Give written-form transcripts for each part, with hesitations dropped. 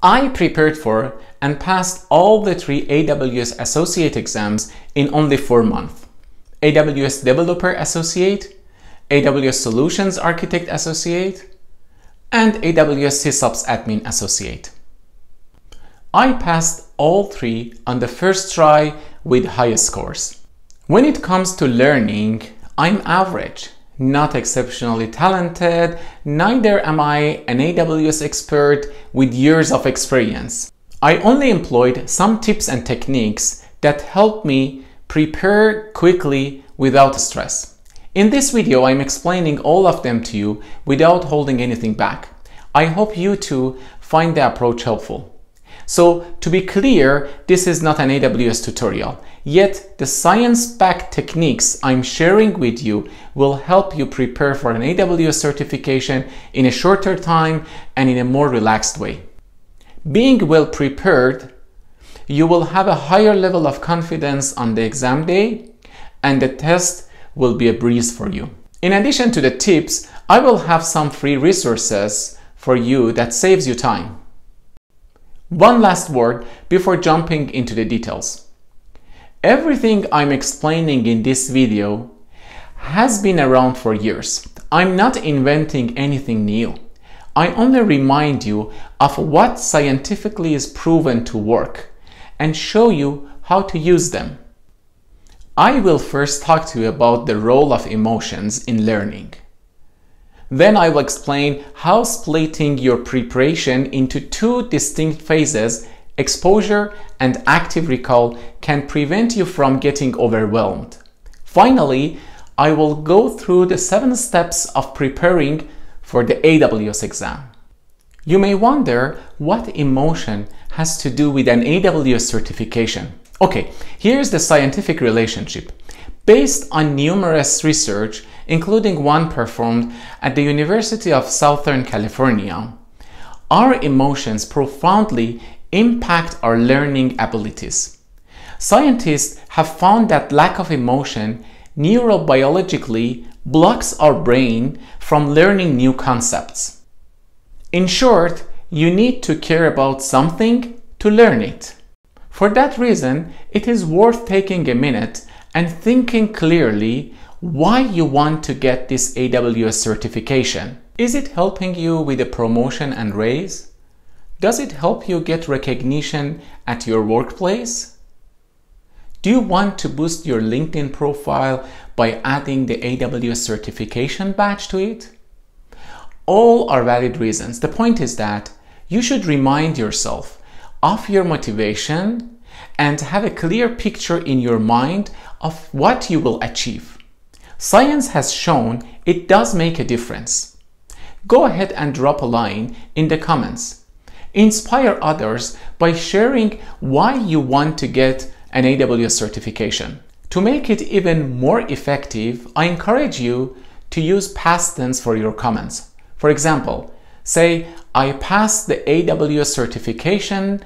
I prepared for and passed all the 3 AWS Associate exams in only 4 months. AWS Developer Associate, AWS Solutions Architect Associate, and AWS SysOps Admin Associate. I passed all 3 on the first try with highest scores. When it comes to learning, I'm average, not exceptionally talented, neither am I an AWS expert with years of experience. I only employed some tips and techniques that helped me prepare quickly without stress. In this video, I'm explaining all of them to you without holding anything back. I hope you too find the approach helpful. So, to be clear, this is not an AWS tutorial, yet the science-backed techniques I'm sharing with you will help you prepare for an AWS certification in a shorter time and in a more relaxed way. Being well prepared, you will have a higher level of confidence on the exam day, and the test will be a breeze for you. In addition to the tips, I will have some free resources for you that saves you time. One last word before jumping into the details. Everything I'm explaining in this video has been around for years. I'm not inventing anything new. I only remind you of what scientifically is proven to work and show you how to use them. I will first talk to you about the role of emotions in learning. Then I will explain how splitting your preparation into 2 distinct phases, exposure and active recall, can prevent you from getting overwhelmed. Finally, I will go through the 7 steps of preparing for the AWS exam. You may wonder what emotion has to do with an AWS certification. Okay, here's the scientific relationship. Based on numerous research, including one performed at the University of Southern California, our emotions profoundly impact our learning abilities. Scientists have found that lack of emotion neurobiologically blocks our brain from learning new concepts. In short, you need to care about something to learn it. For that reason, it is worth taking a minute and thinking clearly why you want to get this AWS certification. Is it helping you with a promotion and raise? Does it help you get recognition at your workplace? Do you want to boost your LinkedIn profile by adding the AWS certification badge to it? All are valid reasons. The point is that you should remind yourself of your motivation and have a clear picture in your mind of what you will achieve. Science has shown it does make a difference. Go ahead and drop a line in the comments. Inspire others by sharing why you want to get an AWS certification. To make it even more effective, I encourage you to use past tense for your comments. For example, say, I passed the AWS certification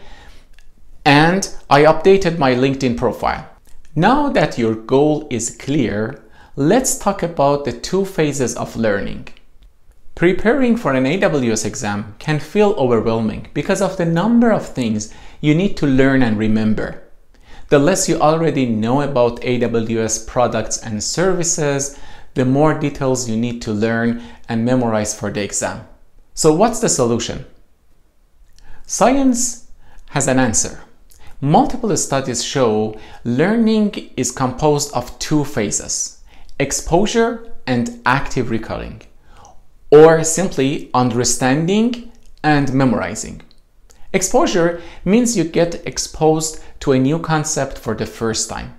and I updated my LinkedIn profile. Now that your goal is clear, let's talk about the 2 phases of learning. Preparing for an AWS exam can feel overwhelming because of the number of things you need to learn and remember. The less you already know about AWS products and services, the more details you need to learn and memorize for the exam. So what's the solution? Science has an answer. Multiple studies show learning is composed of 2 phases, exposure and active recalling, or simply understanding and memorizing. Exposure means you get exposed to a new concept for the first time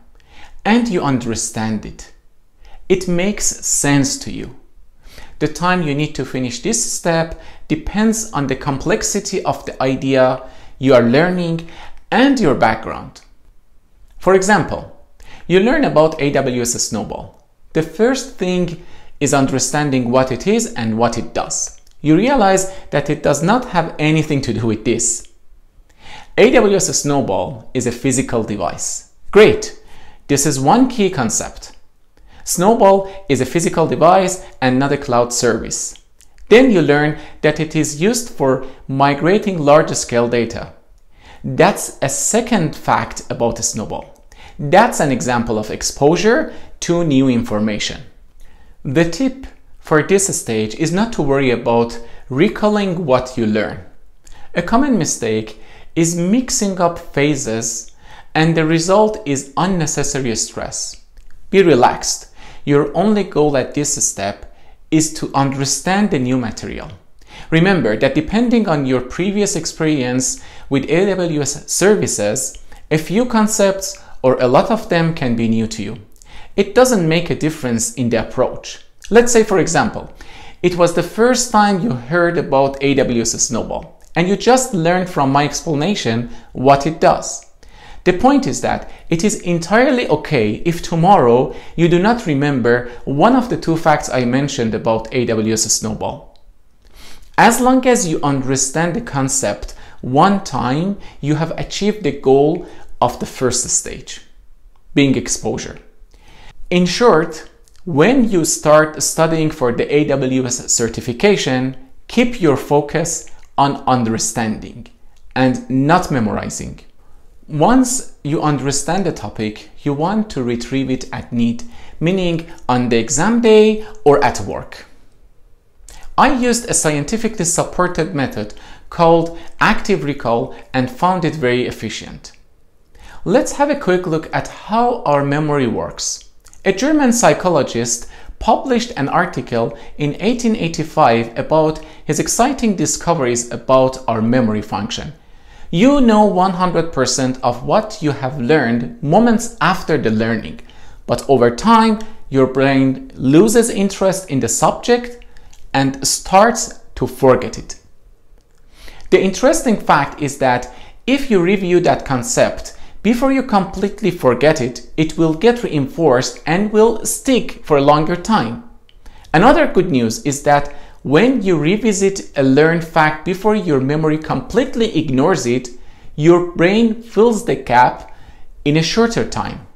and you understand it. It makes sense to you. The time you need to finish this step depends on the complexity of the idea you are learning and your background. For example, you learn about AWS Snowball. The first thing is understanding what it is and what it does. You realize that it does not have anything to do with this. AWS Snowball is a physical device. Great! This is one key concept. Snowball is a physical device and not a cloud service. Then you learn that it is used for migrating large-scale data. That's a second fact about a snowball. That's an example of exposure to new information. The tip for this stage is not to worry about recalling what you learn. A common mistake is mixing up phases, and the result is unnecessary stress. Be relaxed. Your only goal at this step is to understand the new material. Remember that depending on your previous experience with AWS services, a few concepts or a lot of them can be new to you. It doesn't make a difference in the approach. Let's say, for example, it was the first time you heard about AWS Snowball, and you just learned from my explanation what it does. The point is that it is entirely okay if tomorrow you do not remember one of the two facts I mentioned about AWS Snowball. As long as you understand the concept one time, you have achieved the goal of the first stage, being exposure. In short, when you start studying for the AWS certification, keep your focus on understanding and not memorizing. Once you understand the topic, you want to retrieve it at need, meaning on the exam day or at work. I used a scientifically supported method called active recall and found it very efficient. Let's have a quick look at how our memory works. A German psychologist published an article in 1885 about his exciting discoveries about our memory function. You know 100% of what you have learned moments after the learning, but over time, your brain loses interest in the subject and starts to forget it. The interesting fact is that if you review that concept before you completely forget it, it will get reinforced and will stick for a longer time. Another good news is that when you revisit a learned fact before your memory completely ignores it, your brain fills the gap in a shorter time.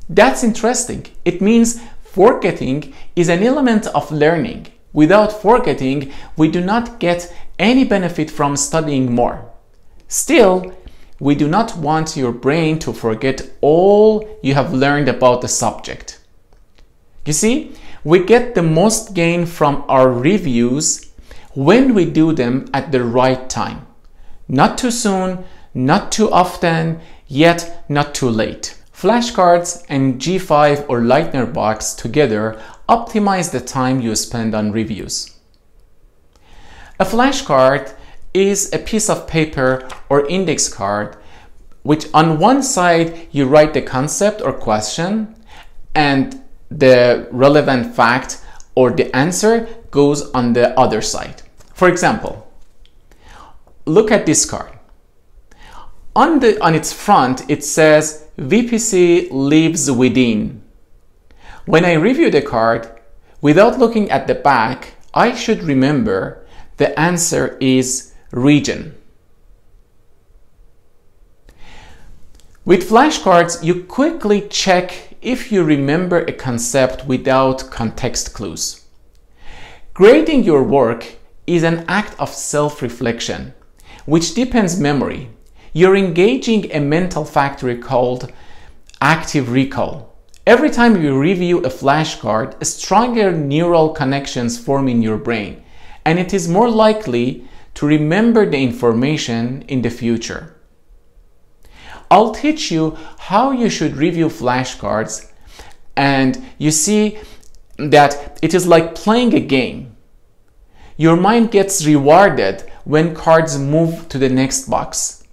That's interesting. It means forgetting is an element of learning. Without forgetting, we do not get any benefit from studying more. Still, we do not want your brain to forget all you have learned about the subject. You see, we get the most gain from our reviews when we do them at the right time. Not too soon, not too often, yet not too late. Flashcards and G5 or Lightner box together optimize the time you spend on reviews. A flashcard is a piece of paper or index card which on one side you write the concept or question and the relevant fact or the answer goes on the other side. For example, look at this card. On its front it says VPC lives within. When I review the card, without looking at the back, I should remember the answer is region. With flashcards, you quickly check if you remember a concept without context clues. Grading your work is an act of self-reflection, which deepens memory. You're engaging a mental factory called active recall. Every time you review a flashcard, stronger neural connections form in your brain, and it is more likely to remember the information in the future. I'll teach you how you should review flashcards, and you see that it is like playing a game. Your mind gets rewarded when cards move to the next box.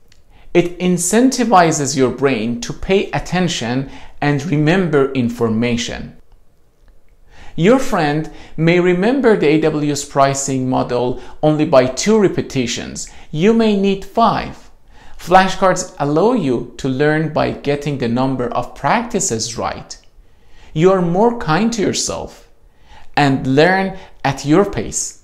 It incentivizes your brain to pay attention and remember information. Your friend may remember the AWS pricing model only by 2 repetitions. You may need 5. Flashcards allow you to learn by getting the number of practices right. You are more kind to yourself and learn at your pace.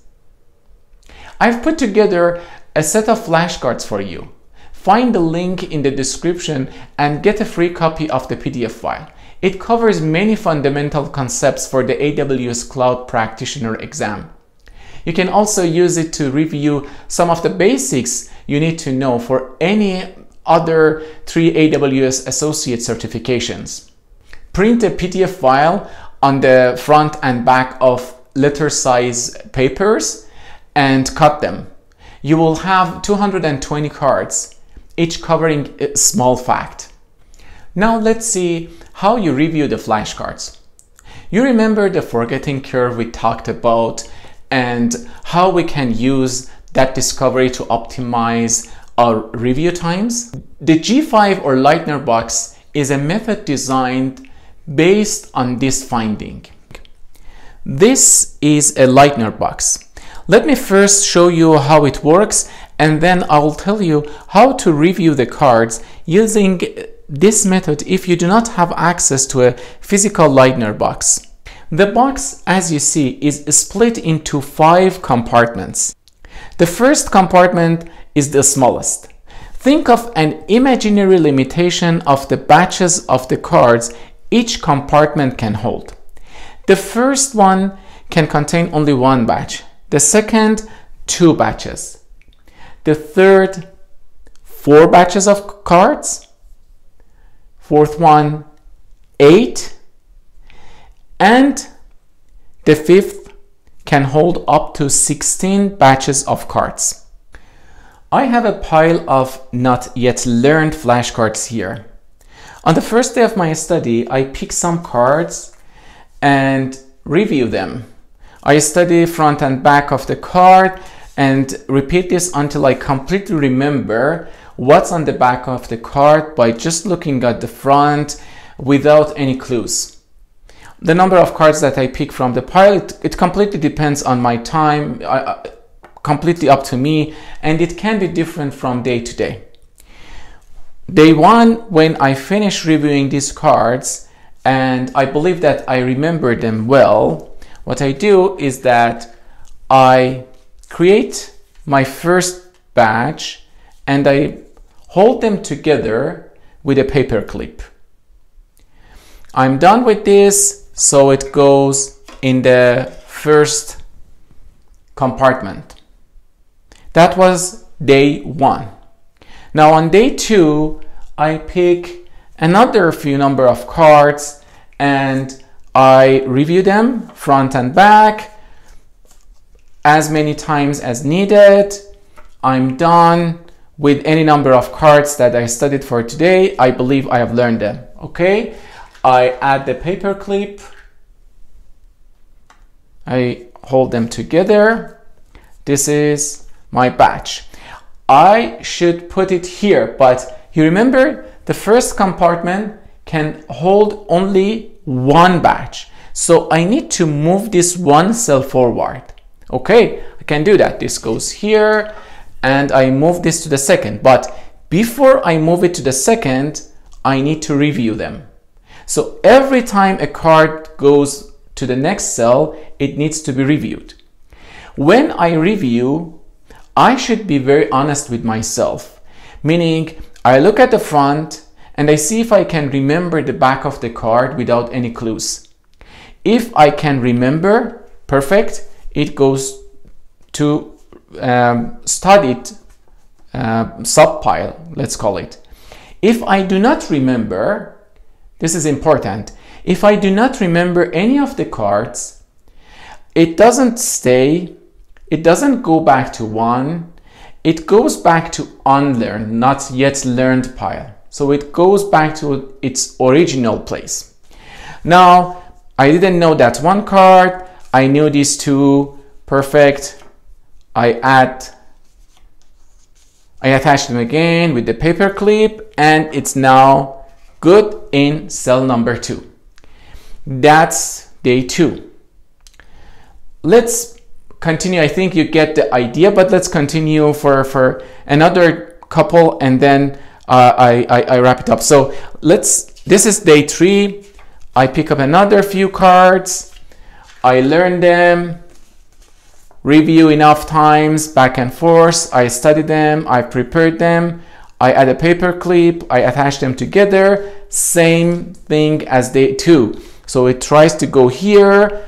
I've put together a set of flashcards for you. Find the link in the description and get a free copy of the PDF file. It covers many fundamental concepts for the AWS Cloud Practitioner exam. You can also use it to review some of the basics you need to know for any other 3 AWS Associate certifications. Print a PDF file on the front and back of letter size papers and cut them. You will have 220 cards, each covering a small fact. Now let's see how you review the flashcards. You remember the forgetting curve we talked about and how we can use that discovery to optimize our review times? The G5 or Lightner box is a method designed based on this finding. This is a Lightner box. Let me first show you how it works, and then I'll tell you how to review the cards using this method if you do not have access to a physical Lightner box. The box, as you see, is split into 5 compartments. The first compartment is the smallest. Think of an imaginary limitation of the batches of the cards each compartment can hold. The first one can contain only 1 batch. The second, 2 batches. The third, 4 batches of cards. Fourth one, 8. And the fifth can hold up to 16 batches of cards. I have a pile of not yet learned flashcards here. On the first day of my study, I pick some cards and review them. I study front and back of the card and repeat this until I completely remember what's on the back of the card by just looking at the front without any clues. The number of cards that I pick from the pile, it completely depends on my time, completely up to me, and it can be different from day to day. Day 1, when I finish reviewing these cards and I believe that I remember them well, what I do is that I create my first batch and I hold them together with a paper clip. I'm done with this, so it goes in the first compartment. That was day 1. Now on day 2, I pick another few number of cards and I review them front and back as many times as needed. I'm done with any number of cards that I studied for today. I believe I have learned them. Okay, I add the paper clip. I hold them together. This is my batch. I should put it here, but you remember the first compartment can hold only 1 batch. So I need to move this 1 cell forward. Okay, I can do that. This goes here and I move this to the second. But before I move it to the second, I need to review them. So every time a card goes to the next cell, it needs to be reviewed. When I review, I should be very honest with myself, meaning I look at the front and I see if I can remember the back of the card without any clues. If I can remember, perfect, it goes to studied subpile, let's call it. If I do not remember, this is important, if I do not remember any of the cards, it doesn't stay. It doesn't go back to 1, it goes back to unlearned, not yet learned pile. So it goes back to its original place. Now, I didn't know that 1 card, I knew these 2, perfect. I attach them again with the paper clip and it's now good in cell number 2. That's day 2. Let's continue. I think you get the idea, but let's continue for another couple and then I wrap it up. So this is day 3. I pick up another few cards. I learn them, review enough times back and forth. I study them, I prepared them. I add a paper clip, I attach them together. Same thing as day 2. So it tries to go here.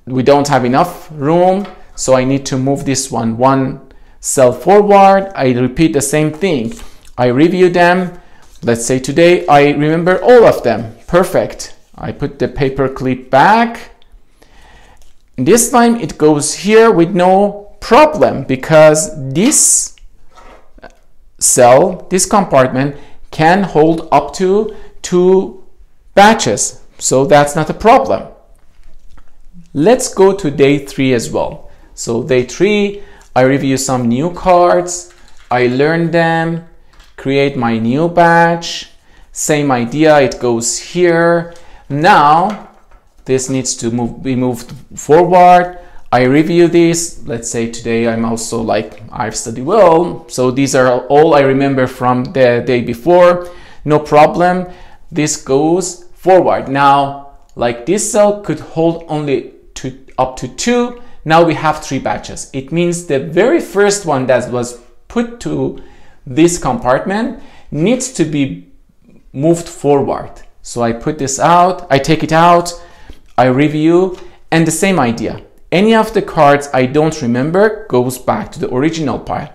we don't have enough room, so I need to move this one cell forward. I repeat the same thing. I review them. Let's say today I remember all of them. Perfect. I put the paper clip back. This time it goes here with no problem, because this cell, this compartment, can hold up to 2 batches. So that's not a problem. Let's go to day 3 as well. So day 3, I review some new cards. I learn them, create my new batch. Same idea, it goes here. Now, this needs to be moved forward. I review this. Let's say today I'm also like, I've studied well. So these are all I remember from the day before. No problem. This goes forward. Now, like this cell could hold only up to 2. Now we have 3 batches. It means the very first one that was put to this compartment needs to be moved forward. So I put this out, I take it out, I review, and the same idea. Any of the cards I don't remember goes back to the original pile.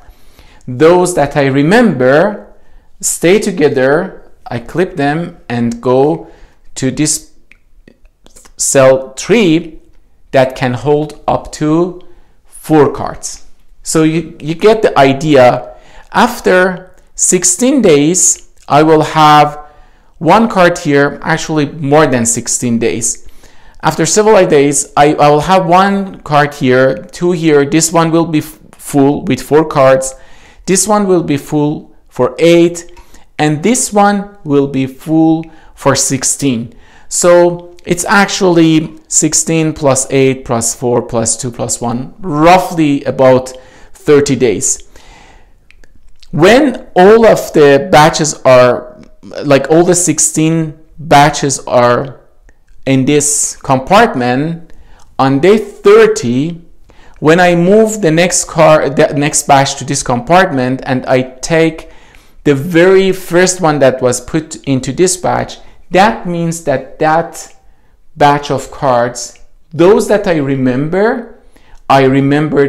Those that I remember stay together. I clip them and go to this cell 3 that can hold up to 4 cards. So you get the idea. After 16 days, I will have 1 card here, actually more than 16 days. After several days, I will have 1 card here, 2 here. This one will be full with 4 cards. This one will be full for 8. And this one will be full for 16. So it's actually 16 plus 8 plus 4 plus 2 plus 1, roughly about 30 days. When all of the batches are, like all the 16 batches are in this compartment, on day 30, when I move the next batch to this compartment and I take the very first one that was put into this batch, that means that that batch of cards, those that I remember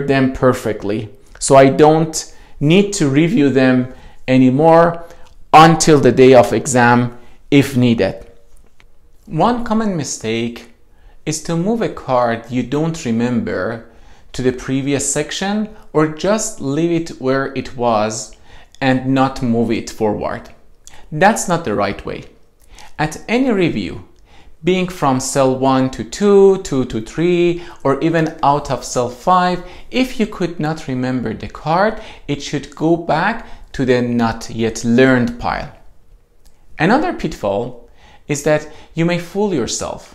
them perfectly. So I don't need to review them anymore until the day of exam if needed. One common mistake is to move a card you don't remember to the previous section, or just leave it where it was and not move it forward. That's not the right way. At any review, being from cell 1 to 2, 2 to 3, or even out of cell 5, if you could not remember the card, it should go back to the not yet learned pile. Another pitfall is that you may fool yourself.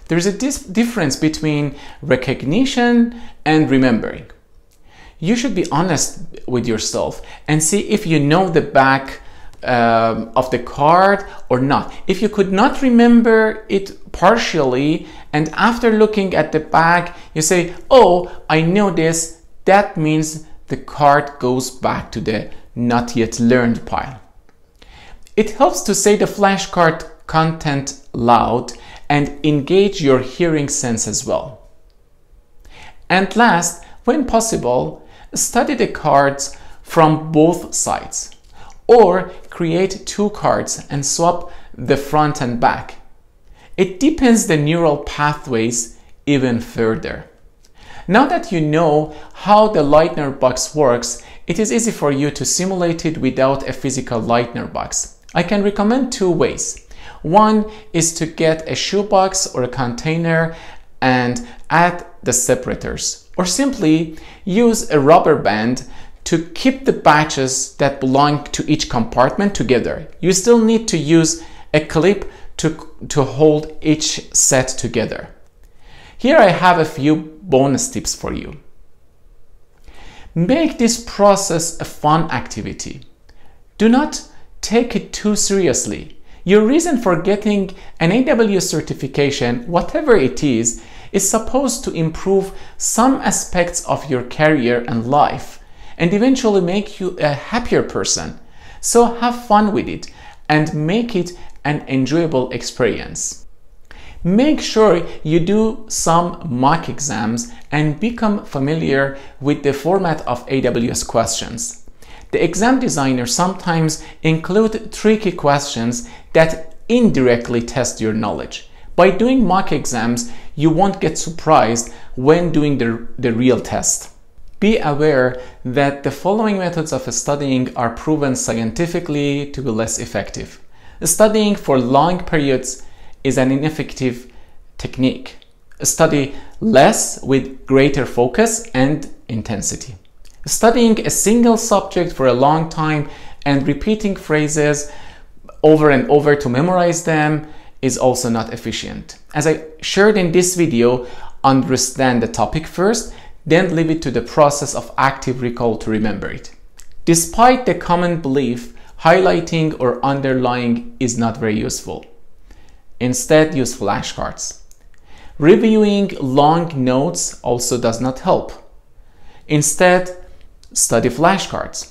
There is a difference between recognition and remembering. You should be honest with yourself and see if you know the back of the card or not. If you could not remember it partially, and after looking at the back you say, oh, I know this, that means the card goes back to the not yet learned pile. It helps to say the flashcard content loud and engage your hearing sense as well. And last, when possible, study the cards from both sides, or create 2 cards and swap the front and back. It deepens the neural pathways even further. Now that you know how the Lightner box works, it is easy for you to simulate it without a physical Lightner box. I can recommend 2 ways. One is to get a shoebox or a container and add the separators, or simply use a rubber band to keep the batches that belong to each compartment together. You still need to use a clip to hold each set together. Here I have a few bonus tips for you. Make this process a fun activity. Do not take it too seriously. Your reason for getting an AWS certification, whatever it is supposed to improve some aspects of your career and life, and eventually make you a happier person. So have fun with it and make it an enjoyable experience. Make sure you do some mock exams and become familiar with the format of AWS questions. The exam designer sometimes include tricky questions that indirectly test your knowledge. By doing mock exams, you won't get surprised when doing the real test. Be aware that the following methods of studying are proven scientifically to be less effective. Studying for long periods is an ineffective technique. Study less with greater focus and intensity. Studying a single subject for a long time and repeating phrases over and over to memorize them is also not efficient. As I shared in this video, understand the topic first, then leave it to the process of active recall to remember it. Despite the common belief, highlighting or underlining is not very useful. Instead, use flashcards. Reviewing long notes also does not help. Instead, study flashcards.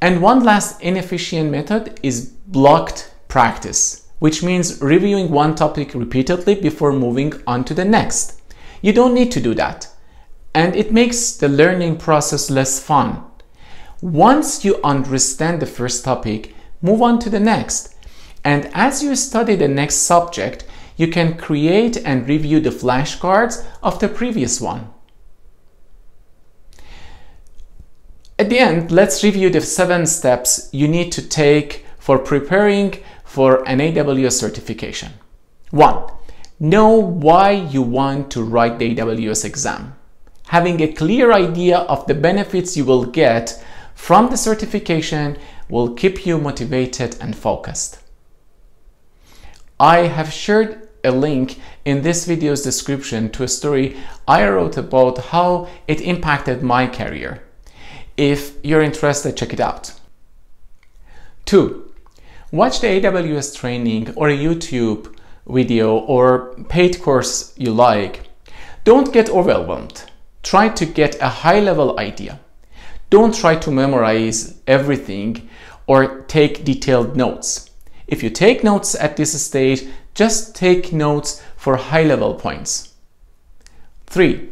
And one last inefficient method is blocked practice, which means reviewing one topic repeatedly before moving on to the next. You don't need to do that, and it makes the learning process less fun. Once you understand the first topic, move on to the next. And as you study the next subject, you can create and review the flashcards of the previous one. At the end, let's review the 7 steps you need to take for preparing for an AWS certification. 1. Know why you want to write the AWS exam. Having a clear idea of the benefits you will get from the certification will keep you motivated and focused. I have shared a link in this video's description to a story I wrote about how it impacted my career. If you're interested, check it out. 2. Watch the AWS training or a YouTube video or paid course you like. Don't get overwhelmed. Try to get a high-level idea. Don't try to memorize everything or take detailed notes. If you take notes at this stage, just take notes for high-level points. 3.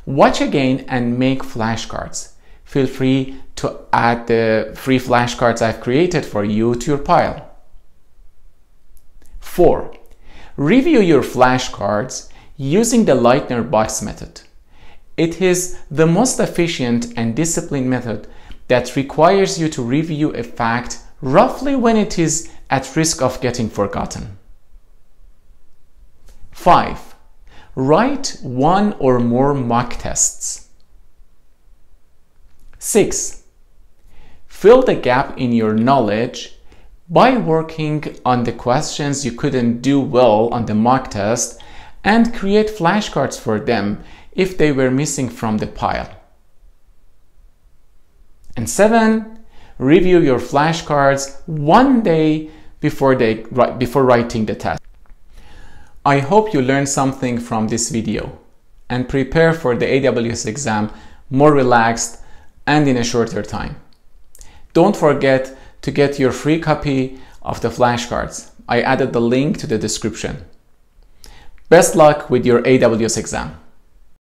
Watch again and make flashcards. Feel free to add the free flashcards I've created for you to your pile. 4. Review your flashcards using the Lightner box method. It is the most efficient and disciplined method that requires you to review a fact roughly when it is at risk of getting forgotten. 5. Write 1 or more mock tests. 6. Fill the gap in your knowledge by working on the questions you couldn't do well on the mock test and create flashcards for them if they were missing from the pile. And 7. Review your flashcards one day before writing the test. I hope you learned something from this video and prepare for the AWS exam more relaxed and in a shorter time. Don't forget to get your free copy of the flashcards. I added the link to the description. Best luck with your AWS exam.